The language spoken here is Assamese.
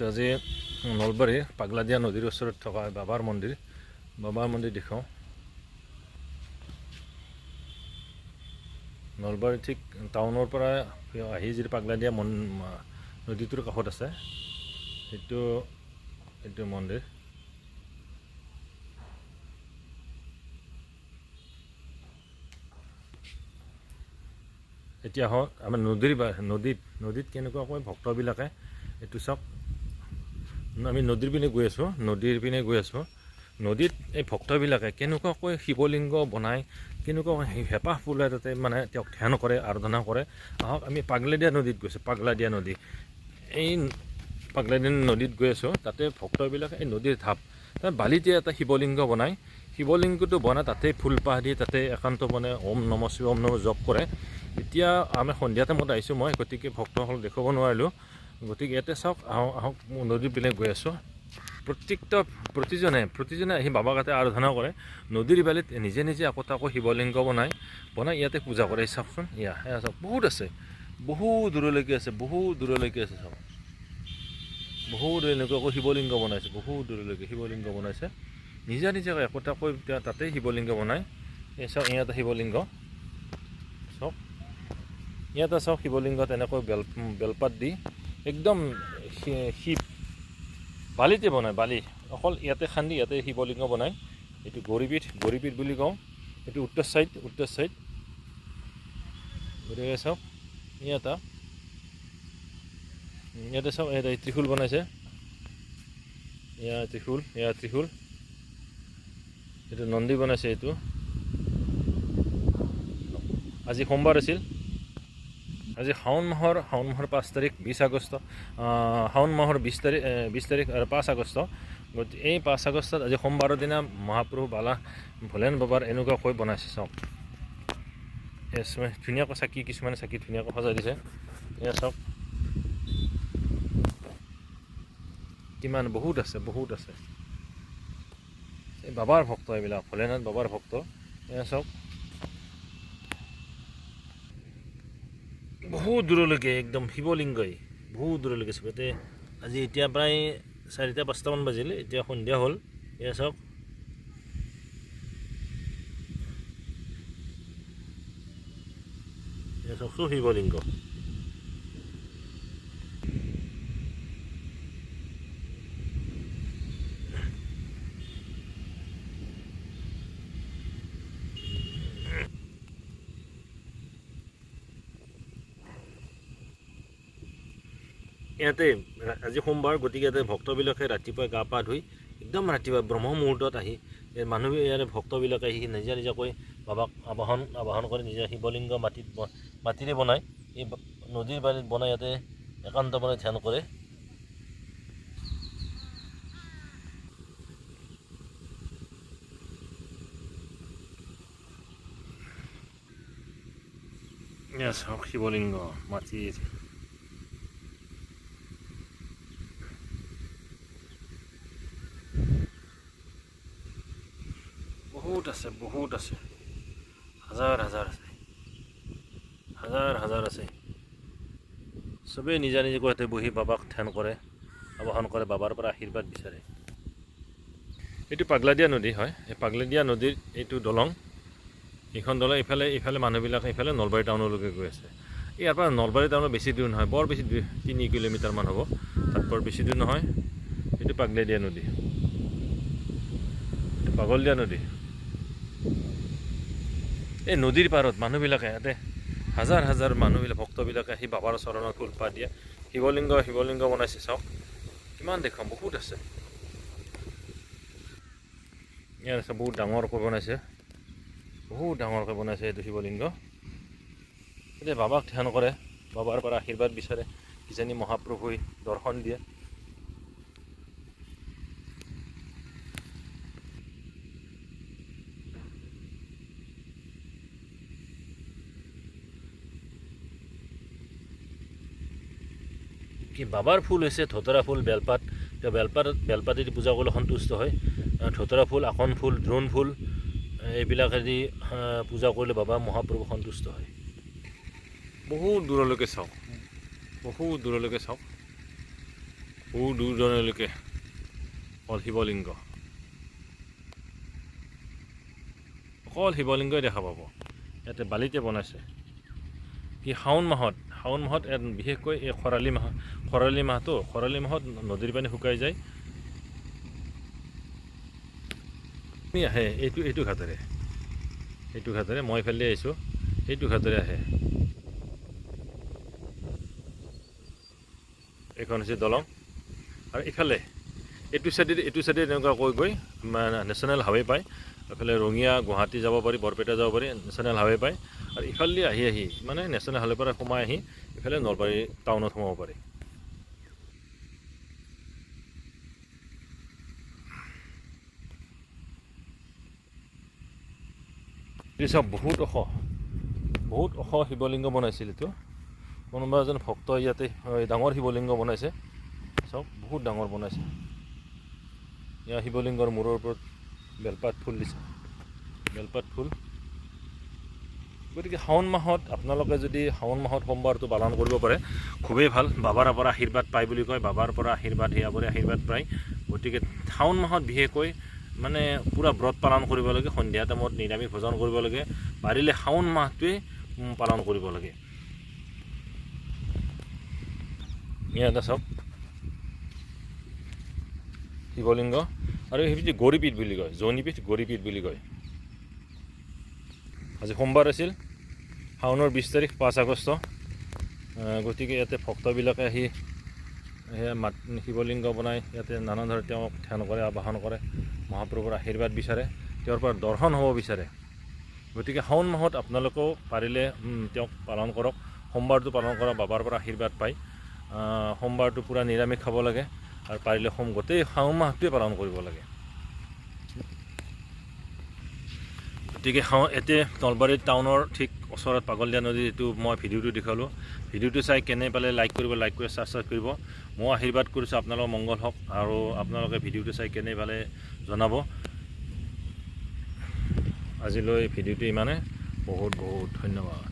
তো আজি নলবাৰী পাগলাদিয়া নদীৰ ওচৰত থকা বাবাৰ মন্দিৰ দেখাওঁ। নলবাৰী ঠিক টাউনৰ পৰা আহি যি পাগলাদিয়া নদীটোৰ কাষত আছে, সেইটো মন্দিৰ। এতিয়া হওক আমাৰ নদীত কেনেকুৱাকৈ ভক্তবিলাকে এইটো চাওক। আমি নদীৰ পিনে গৈ আছোঁ। নদীত এই ভক্তবিলাকে কেনেকুৱাকৈ শিৱলিংগ বনায়, কেনেকুৱাকৈ হেঁপাহ পলোৱাই তাতে মানে তেওঁক ধ্যান কৰে, আৰাধনা কৰে। আহক আমি পাগলাদিয়া নদীত গৈছোঁ। পাগলাদিয়া নদী, এই পাগলাদিয়া নদীত গৈ আছোঁ। তাতে ভক্তবিলাকে এই নদীৰ ঢাপ তাত বালিতে এটা শিৱলিংগ বনায়। শিৱলিংগটো বনাই তাতে ফুলপাহ দি তাতে একান্ত মানে ওম নম শিৱায় ওম নম জপ কৰে। এতিয়া আমি সন্ধিয়া টাইমত আহিছোঁ মই, গতিকে ভক্তসকল দেখুৱাব নোৱাৰিলোঁ। গতিকে ইয়াতে চাওক, আহক নদীৰ পিনে গৈ আছোঁ। প্ৰতিজনে আহি বাবাক ইয়াতে আৰাধনা কৰে। নদীৰ বালিত নিজে আকৌ শিৱলিংগ বনাই ইয়াতে পূজা কৰে। চাওকচোন, সেয়া চাওক, বহুত আছে, বহু দূৰলৈকে আছে চাওক। বহু দূৰলৈকে শিৱলিংগ বনাইছে, বহু দূৰলৈকে শিৱলিংগ বনাইছে। নিজে একোটাকৈ তাতেই শিৱলিংগ বনায়। এই চাওক, ইয়াতে শিৱলিংগ চাওক, ইয়াতে চাওক শিৱলিংগ তেনেকৈ বেলপাত দি একদম বালিতে বনায়, বালি অকল ইয়াতে খান্দি ইয়াতে শিৱলিংগ বনায়। এইটো গৌৰীপীঠ বুলি কওঁ। এইটো উত্তৰ চাইড। গতিকে চাওক, ইয়াতে চাওক, ইয়াতে ত্ৰিশূল বনাইছে। এয়া ত্ৰিশূল। এইটো নন্দী বনাইছে। এইটো আজি সোমবাৰ আছিল। আজি শাওণ মাহৰ 5 তাৰিখ, 20 আগষ্ট। শাওণ মাহৰ 20 তাৰিখ আৰু 5 আগষ্ট। গতিকে এই 5 আগষ্টত আজি সোমবাৰৰ দিনা মহাপ্ৰভু ভোলেনাথ বাবাৰ এনেকুৱাকৈ বনাইছে চাওক। ধুনীয়াকৈ কিছুমানে চাকি ধুনীয়াকৈ সজাই দিছে। এয়া চাওক, কিমান বহুত আছে। এই বাবাৰ ভক্ত, এইবিলাক ভোলেনাথ বাবাৰ ভক্ত। এয়া চাওক, বহুত দূৰলৈকে একদম শিৱলিংগই বহুত দূৰলৈকে আছে। গতিকে আজি এতিয়া প্ৰায় 4-5টামান বাজিলে, এতিয়া সন্ধিয়া হ'ল। এয়া চাওক, শিৱলিংগ। ইয়াতে আজি সোমবাৰ, গতিকে ইয়াতে ভক্তবিলাকে ৰাতিপুৱাই গা পা ধুই একদম ৰাতিপুৱা ব্ৰহ্ম মুহূৰ্তত আহি ইয়াৰে ভক্তবিলাকে আহি নিজাকৈ বাবাক আবাহন কৰি নিজে শিৱলিংগ মাটিৰে বনায়। এই নদীৰ বাৰীত বনাই ইয়াতে একান্ত মানে ধ্যান কৰে। চাওক, শিৱলিংগ মাটিৰ। বহুত আছে, হাজাৰ আছে। চবেই নিজে ইয়াতে বহি বাবাক ধ্যান কৰে, আবাহন কৰে, বাবাৰ পৰা আশীৰ্বাদ বিচাৰে। এইটো পাগলাদিয়া নদী হয়। এই পাগলাদিয়া নদীৰ এইটো দলং, এইখন দলং। ইফালে মানুহবিলাক এইফালে নলবাৰী টাউনলৈকে গৈ আছে। ইয়াৰ পৰা নলবাৰী টাউনত বেছি দূৰ নহয়, বৰ বেছি 3 কিলোমিটাৰমান হ'ব, তাত বৰ বেছি দূৰ নহয়। এইটো পাগলাদিয়া নদী, পাগলদিয়া নদী। এই নদীৰ পাৰত মানুহবিলাকে ইয়াতে হাজাৰ মানুহবিলাক ভক্তবিলাকে আহি বাবাৰ চৰণত ফুলপাহ দিয়ে। শিৱলিংগ বনাইছে চাওক, কিমান দেখাম, বহুত আছে। ইয়াত আছে, বহুত ডাঙৰকৈ বনাইছে এইটো শিৱলিংগ। এতিয়া বাবাক ধ্যান কৰে, বাবাৰ পৰা আশীৰ্বাদ বিচাৰে, কিজানি মহাপ্ৰভুই দৰ্শন দিয়ে। কি বাবাৰ ফুল হৈছে ধতৰা ফুল, বেলপাত। বেলপাতেদি পূজা কৰিলে সন্তুষ্ট হয়। ধতৰা ফুল, আকন ফুল, দ্ৰোণ ফুল, এইবিলাকেদি পূজা কৰিলে বাবা মহাপ্ৰভু সন্তুষ্ট হয়। বহুত দূৰলৈকে চাওক। বহু দূৰ দূৰণলৈকে অকল শিৱলিংগ, অকল শিৱলিংগই দেখা পাব। ইয়াতে বালিতে বনাইছে। কি শাওণ মাহত বিশেষকৈ এই খৰালি মাহটো খৰালি মাহত নদীৰ পানী শুকাই যায়। আহে এইটো ঘাটেৰে মই ফালে আহিছোঁ, এইটো ঘাটেৰে আহে। এইখন হৈছে দলং, আৰু ইফালে এইটো চাইডে তেনেকুৱা গৈ নেশ্যনেল হাইৱে পায়। এইফালে ৰঙিয়া গুৱাহাটী যাব পাৰি, বৰপেটা যাব পাৰি, নেশ্যনেল হাইৱে পায়। আৰু ইফালে আহি মানে নেশ্যনেল হাইৱেৰ পৰা সোমাই আহি ইফালে নলবাৰী টাউনত সোমাব পাৰি। চব বহুত ওখ শিৱলিংগ বনাইছিল। এইটো কোনোবা এজন ভক্তই ইয়াতে ডাঙৰ শিৱলিংগ বনাইছে, চব বহুত ডাঙৰ বনাইছে। ইয়াৰ শিৱলিংগৰ মূৰৰ ওপৰত বেলপাত ফুল দিছে, বেলপাত ফুল। গতিকে শাওণ মাহত আপোনালোকে যদি শাওণ মাহত সোমবাৰটো পালন কৰিব পাৰে খুবেই ভাল। বাবাৰ পৰা আশীৰ্বাদ পায় বুলি কয়, বাবাৰ পৰা সেয়াবোৰে আশীৰ্বাদ পায়। গতিকে শাওণ মাহত বিশেষকৈ মানে পূৰা ব্ৰত পালন কৰিব লাগে, সন্ধিয়া টাইমত নিৰামিষ ভোজন কৰিব লাগে, পাৰিলে শাওণ মাহটোৱে পালন কৰিব লাগে। ইয়াতে চাওক শিৱলিংগ, আৰু সেইপিঠ গৌৰীপীঠ বুলি কয়, জৌনীপীঠ গৌৰীপীঠ বুলি কয়। আজি সোমবাৰ আছিল, শাওণৰ 20 তাৰিখ 5 আগষ্ট। গতিকে ইয়াতে ভক্তবিলাকে আহি শিৱলিংগ বনাই ইয়াতে নানান ধৰণে তেওঁক ধ্যান কৰে, আবাহন কৰে, মহাপ্ৰভুৰ আশীৰ্বাদ বিচাৰে, তেওঁৰ পৰা দৰ্শন হ'ব বিচাৰে। গতিকে শাওণ মাহত আপোনালোকেও পাৰিলে তেওঁক পালন কৰক, সোমবাৰটো পালন কৰক, বাবাৰ পৰা আশীৰ্বাদ পায়। সোমবাৰটো পূৰা নিৰামিষ খাব লাগে, আৰু পাৰিলে গোটেই শাওণ মাহটোৱে পালন কৰিব লাগে। গতিকে এতিয়া নলবাৰী টাউনৰ ঠিক ওচৰত পাগলদিয়া নদী, এইটো মই ভিডিঅ'টো দেখালোঁ। ভিডিঅ'টো চাই কেনে পালে লাইক কৰি ছাবস্ক্ৰাইব কৰিব। মই আশীৰ্বাদ কৰিছোঁ আপোনালোকৰ মংগল হওক, আৰু আপোনালোকে ভিডিঅ'টো চাই কেনে পালে জনাব। আজিলৈ ভিডিঅ'টো ইমানে, বহুত ধন্যবাদ।